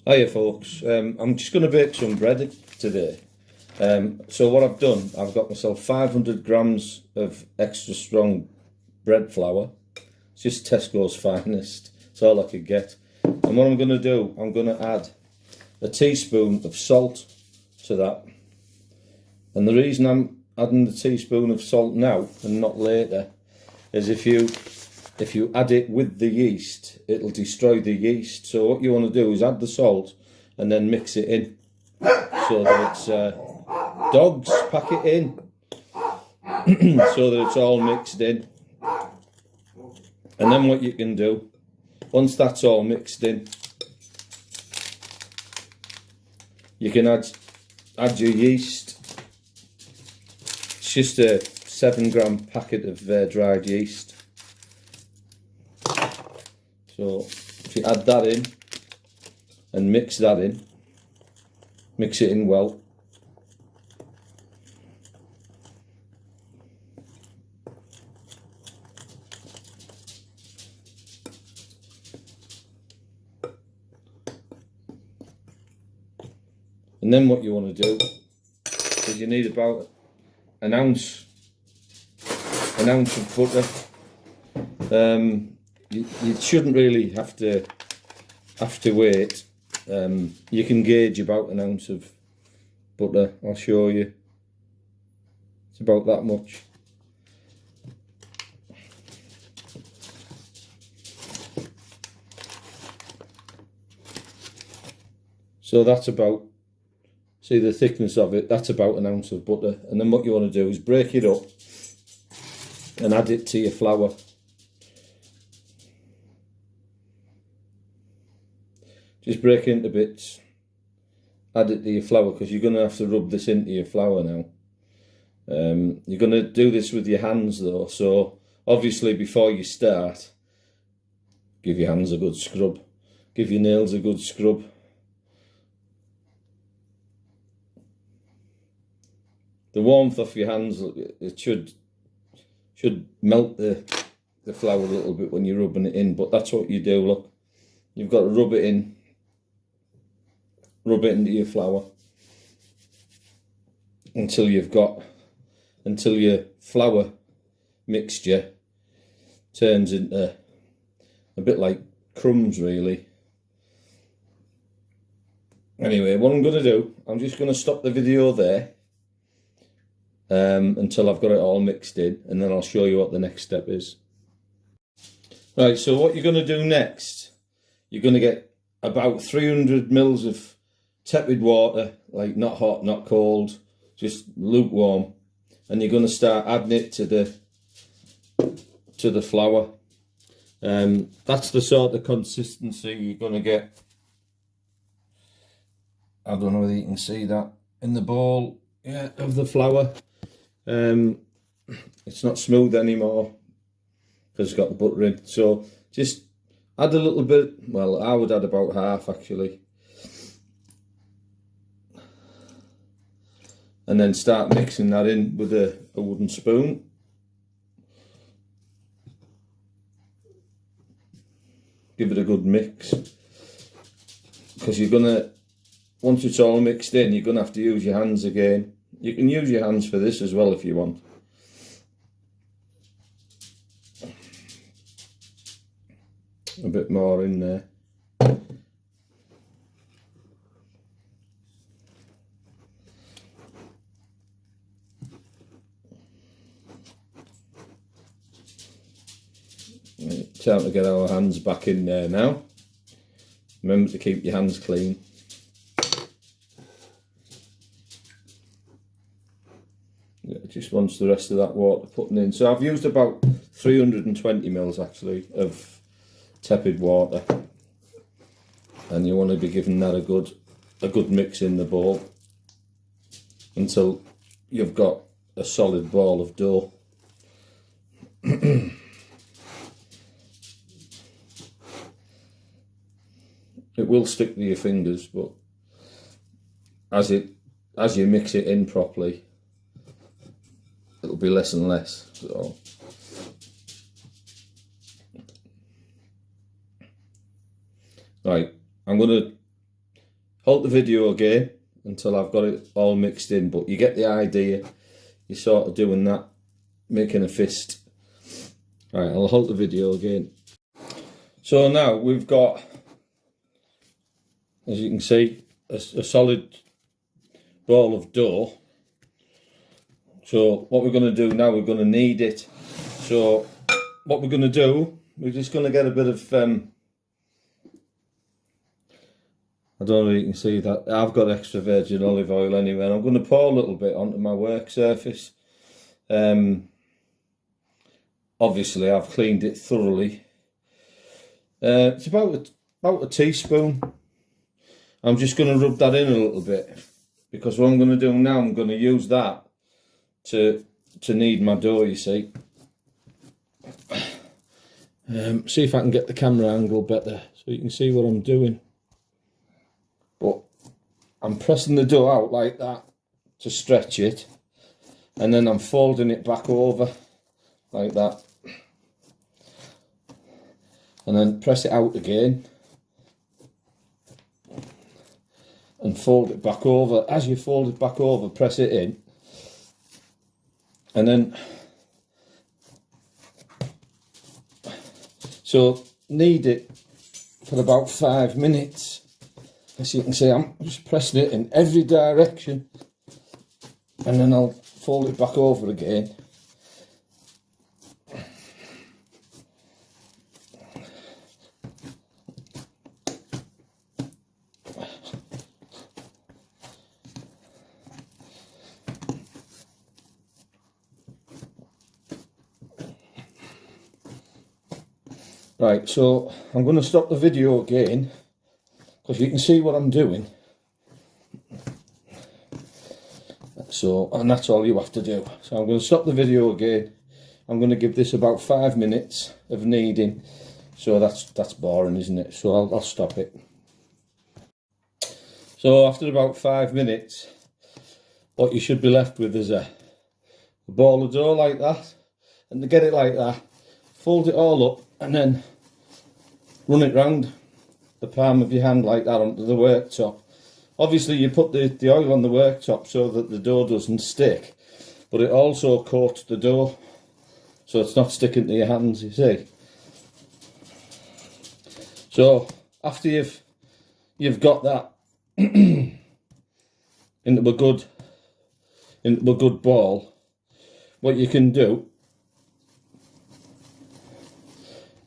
Hiya folks, I'm just going to bake some bread today. So what I've done, I've got myself 500 grams of extra strong bread flour. It's just Tesco's finest, it's all I could get. And what I'm going to do, I'm going to add a teaspoon of salt to that. And the reason I'm adding the teaspoon of salt now and not later is if you add it with the yeast, it'll destroy the yeast. So what you want to do is add the salt and then mix it in so that it's dogs, pack it in so that it's all mixed in. And then what you can do, once that's all mixed in, you can add your yeast. It's just a 7-gram packet of dried yeast. So if you add that in and mix that in, mix it in well. And then what you want to do is you need about an ounce of butter. You shouldn't really have to wait. You can gauge about an ounce of butter. I'll show you. It's about that much. So that's about, see the thickness of it, that's about an ounce of butter. And then what you want to do is break it up and add it to your flour. Just break it into bits, add it to your flour, because you're going to have to rub this into your flour now. You're going to do this with your hands though, so obviously before you start, give your hands a good scrub, give your nails a good scrub. The warmth off your hands, it should melt the flour a little bit when you're rubbing it in, but that's what you do, look. You've got to rub it into your flour until your flour mixture turns into a bit like crumbs really. Anyway, what I'm going to do, I'm just going to stop the video there until I've got it all mixed in, and then I'll show you what the next step is. Right, so what you're going to do next, you're going to get about 300 mils of tepid water, like not hot, not cold, just lukewarm, and you're going to start adding it to the flour. That's the sort of consistency you're going to get. I don't know whether you can see that in the bowl, yeah, of the flour. It's not smooth anymore because it's got the butter in, so just add a little bit. Well, I would add about half actually, and then start mixing that in with a wooden spoon. Give it a good mix, because you're gonna, once it's all mixed in, you're gonna have to use your hands again. You can use your hands for this as well if you want. A bit more in there. Time to get our hands back in there now. Remember to keep your hands clean. It just wants the rest of that water putting in. So I've used about 320 mils actually of tepid water, and you want to be giving that a good mix in the bowl until you've got a solid ball of dough. It will stick to your fingers, but as you mix it in properly, it'll be less and less. So right, I'm going to halt the video again until I've got it all mixed in, but you get the idea. You're sort of doing that, making a fist. Right, I'll halt the video again. So now we've got, as you can see, a solid ball of dough. So what we're going to do now, we're going to knead it. So what we're going to do, we're just going to get a bit of, I don't know if you can see that, I've got extra virgin olive oil anyway, and I'm going to pour a little bit onto my work surface. Obviously I've cleaned it thoroughly. It's about a teaspoon. I'm just going to rub that in a little bit, because what I'm going to do now, I'm going to use that to knead my dough, you see. See if I can get the camera angle better so you can see what I'm doing. But I'm pressing the dough out like that to stretch it, and then I'm folding it back over like that, and then press it out again and fold it back over. As you fold it back over, press it in, and then so knead it for about 5 minutes. As you can see, I'm just pressing it in every direction, and then I'll fold it back over again. Right, so I'm going to stop the video again, because you can see what I'm doing. So, and that's all you have to do. So I'm going to stop the video again. I'm going to give this about 5 minutes of kneading. So that's boring, isn't it? So I'll stop it. So after about 5 minutes, what you should be left with is a ball of dough like that. And to get it like that, fold it all up and then run it round the palm of your hand like that onto the worktop. Obviously you put the oil on the worktop so that the dough doesn't stick, but it also coats the dough so it's not sticking to your hands, you see. So after you've got that into a good ball, what you can do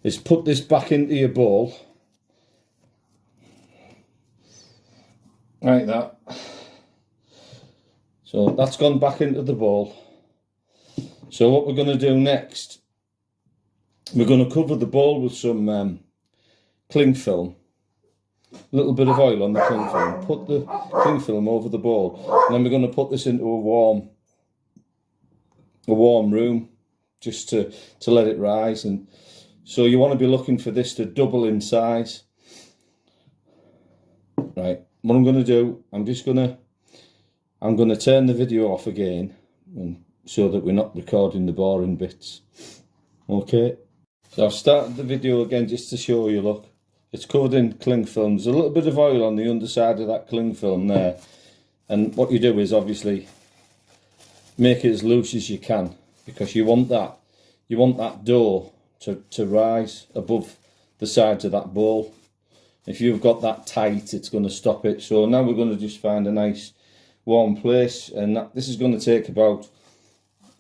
is put this back into your bowl like that. So that's gone back into the bowl. So what we're going to do next, we're going to cover the bowl with some cling film, a little bit of oil on the cling film, put the cling film over the bowl, and then we're going to put this into a warm room just to let it rise. And so you want to be looking for this to double in size. Right, what I'm going to do, I'm going to turn the video off again, and so that we're not recording the boring bits. Okay, so I've started the video again just to show you. Look, it's covered in cling film. There's a little bit of oil on the underside of that cling film there, and what you do is obviously make it as loose as you can, because you want that dough to rise above the sides of that bowl. If you've got that tight, it's going to stop it. So now we're going to just find a nice warm place, and this is going to take about,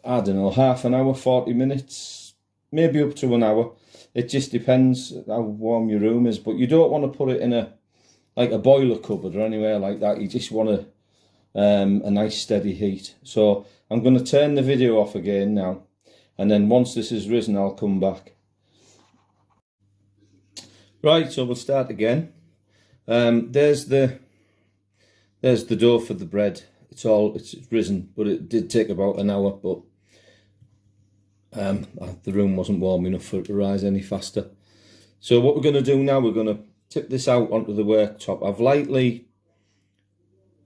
I don't know, half an hour, 40 minutes, maybe up to an hour. It just depends how warm your room is, but you don't want to put it in a boiler cupboard or anywhere like that. You just want a nice steady heat. So I'm going to turn the video off again now, and then once this is risen, I'll come back. Right, so we'll start again. There's the dough for the bread. It's risen, but it did take about an hour, but the room wasn't warm enough for it to rise any faster. So what we're going to do now, we're going to tip this out onto the worktop. I've lightly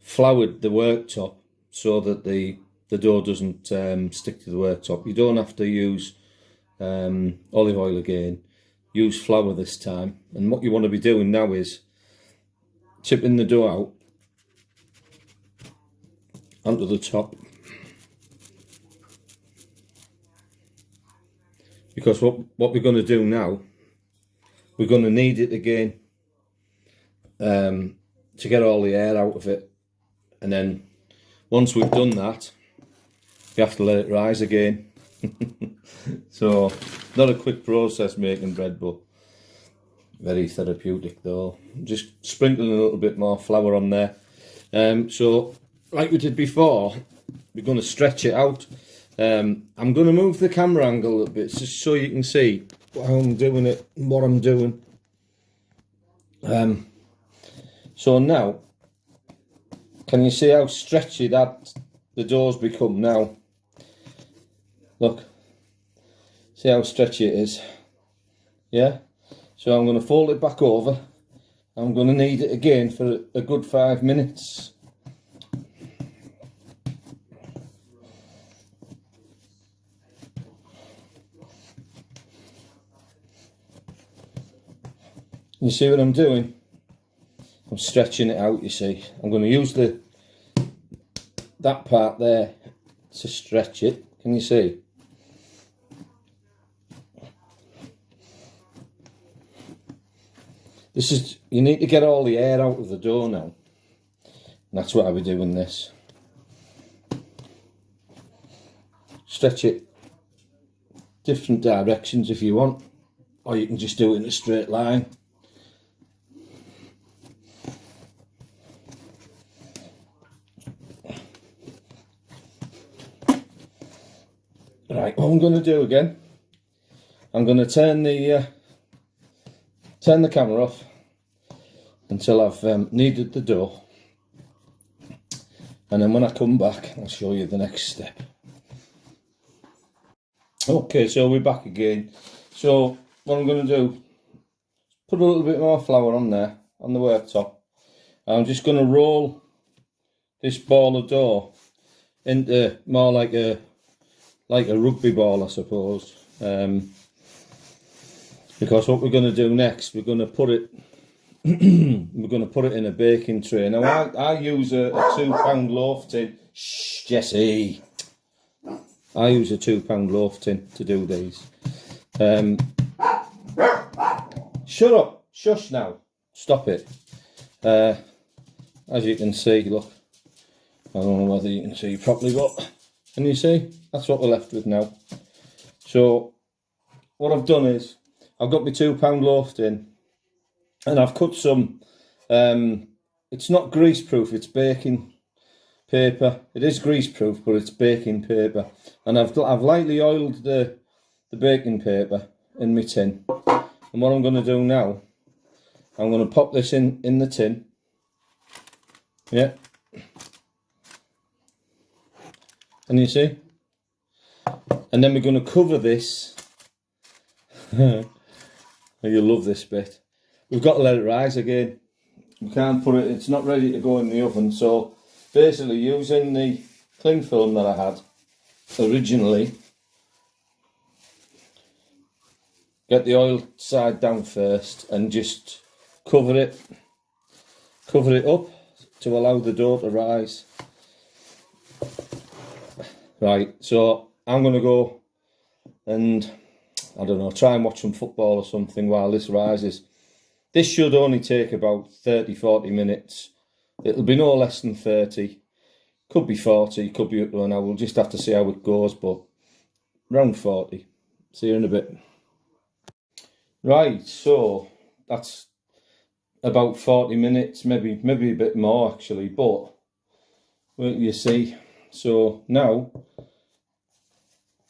floured the worktop so that the dough doesn't stick to the worktop. You don't have to use olive oil again. Use flour this time. And what you want to be doing now is tipping the dough out onto the top. Because what we're going to do now, we're going to knead it again to get all the air out of it. And then once we've done that, you have to let it rise again. So, not a quick process making bread, but very therapeutic though. Just sprinkling a little bit more flour on there. So, like we did before, we're going to stretch it out. I'm going to move the camera angle a little bit just so you can see how I'm doing it and what I'm doing. So now, can you see how stretchy that the dough's become now? Look, see how stretchy it is? Yeah? So I'm going to fold it back over. I'm going to knead it again for a good 5 minutes. You see what I'm doing? I'm stretching it out, you see. I'm going to use that part there to stretch it. Can you see? You need to get all the air out of the dough now. And that's why we're doing this. Stretch it different directions if you want, or you can just do it in a straight line. Right, what I'm going to do again, I'm going to turn the camera off until I've kneaded the dough, and then when I come back I'll show you the next step. Okay, so we're back again. So what I'm going to do, put a little bit more flour on there, on the worktop. I'm just going to roll this ball of dough into more like a rugby ball, I suppose. Because what we're going to do next, we're going to put it in a baking tray. Now I use a £2 loaf tin. Shh, Jesse. I use a £2 loaf tin to do these. Shut up, shush now, stop it. As you can see, look, I don't know whether you can see properly, but can you see? That's what we're left with now. So what I've done is I've got my £2 loaf tin, and I've cut some. It's not grease proof; it's baking paper. It is grease proof, but it's baking paper. And I've lightly oiled the baking paper in my tin. And what I'm going to do now, I'm going to pop this in the tin. Yeah. And you see? And then we're going to cover this. You'll love this bit. We've got to let it rise again. We can't put it, it's not ready to go in the oven. So basically using the cling film that I had originally, get the oil side down first and just cover it up to allow the dough to rise. Right, so I'm going to go and, I don't know, try and watch some football or something while this rises. This should only take about 30-40 minutes. It'll be no less than 30. Could be 40, could be up to an hour. We'll just have to see how it goes, but around 40. See you in a bit. Right, so that's about 40 minutes, maybe a bit more actually, but well, you see. So now,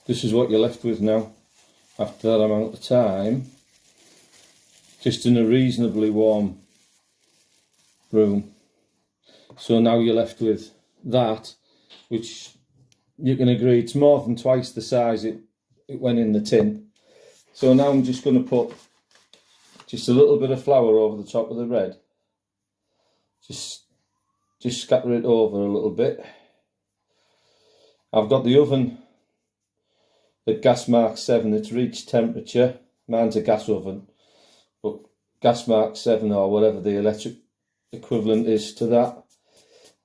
this is what you're left with now, after that amount of time, just in a reasonably warm room. So now you're left with that, which you can agree it's more than twice the size it went in the tin. So now I'm just going to put just a little bit of flour over the top of the bread. Just scatter it over a little bit. I've got the oven at gas mark 7, it's reached temperature. Mine's a gas oven, but gas mark 7 or whatever the electric equivalent is to that.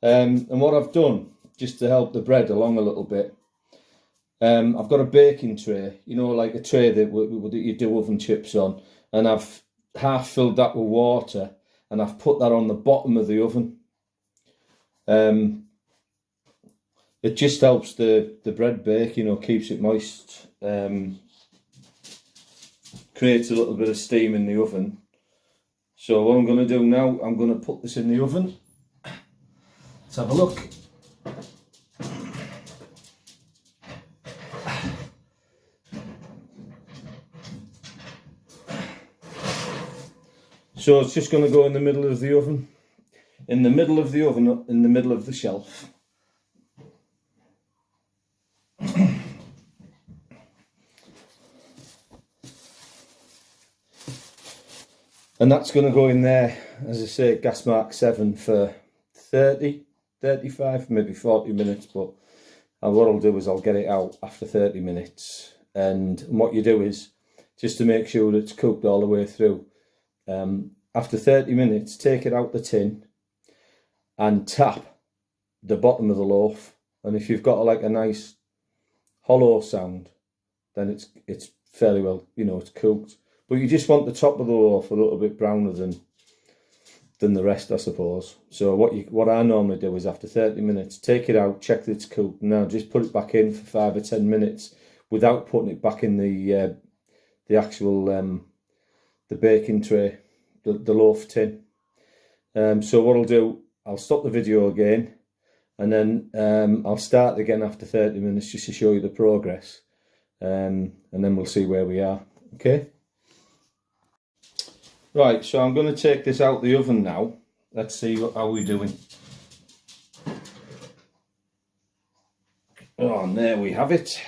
And what I've done, just to help the bread along a little bit. I've got a baking tray, you know, like a tray that you do oven chips on, and I've half filled that with water, and I've put that on the bottom of the oven. It just helps the bread bake, you know, keeps it moist, creates a little bit of steam in the oven. So what I'm going to do now, I'm going to put this in the oven. Let's have a look. So it's just going to go in the middle of the oven. In the middle of the oven, in the middle of the shelf. And that's going to go in there, as I say, gas mark 7 for 30, 35, maybe 40 minutes. But what I'll do is I'll get it out after 30 minutes. And what you do is, just to make sure that it's cooked all the way through, after 30 minutes, take it out the tin and tap the bottom of the loaf. And if you've got like a nice hollow sound, then it's fairly well, you know, it's cooked. But you just want the top of the loaf a little bit browner than the rest, I suppose. So what I normally do is after 30 minutes, take it out, check that it's cooked. Now just put it back in for 5 or 10 minutes without putting it back in the actual the baking tray, the loaf tin. So what I'll do, I'll stop the video again, and then I'll start again after 30 minutes just to show you the progress, and then we'll see where we are. Okay. Right, so I'm going to take this out the oven now. Let's see how we're doing. Oh, and there we have it.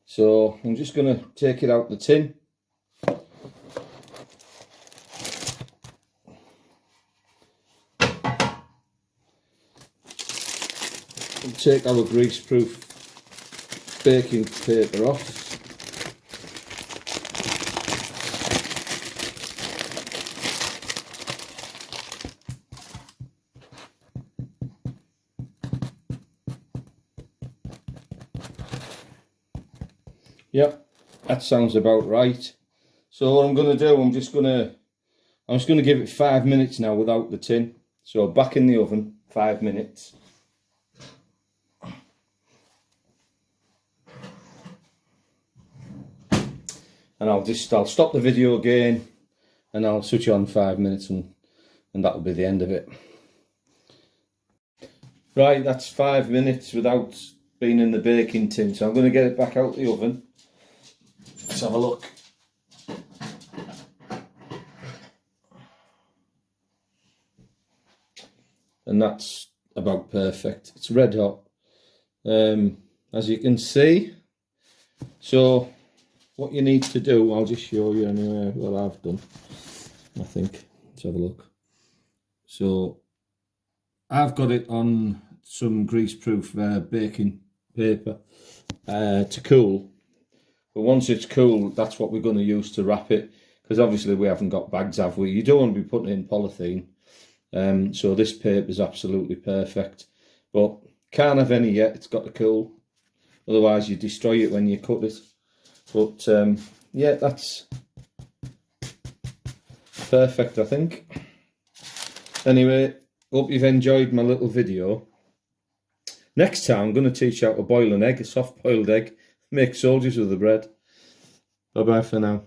So I'm just going to take it out the tin. And take our greaseproof baking paper off. Yep, that sounds about right. So what I'm going to do, I'm just going to give it 5 minutes now without the tin. So back in the oven, 5 minutes. And I'll stop the video again, and I'll switch on 5 minutes, and that'll be the end of it. Right, that's 5 minutes without being in the baking tin. So I'm going to get it back out the oven. Let's have a look. And that's about perfect. It's red hot, as you can see. So what you need to do, I'll just show you anyway what I've done, I think. Let's have a look. So I've got it on some greaseproof baking paper to cool. But once it's cool, that's what we're going to use to wrap it, because obviously we haven't got bags, have we? You don't want to be putting it in polythene. So this paper is absolutely perfect, but can't have any yet. It's got to cool, otherwise you destroy it when you cut it. But yeah, that's perfect, I think. Anyway, hope you've enjoyed my little video. Next time I'm going to teach you how to boil an egg, a soft boiled egg, make soldiers of the bread. Bye bye for now.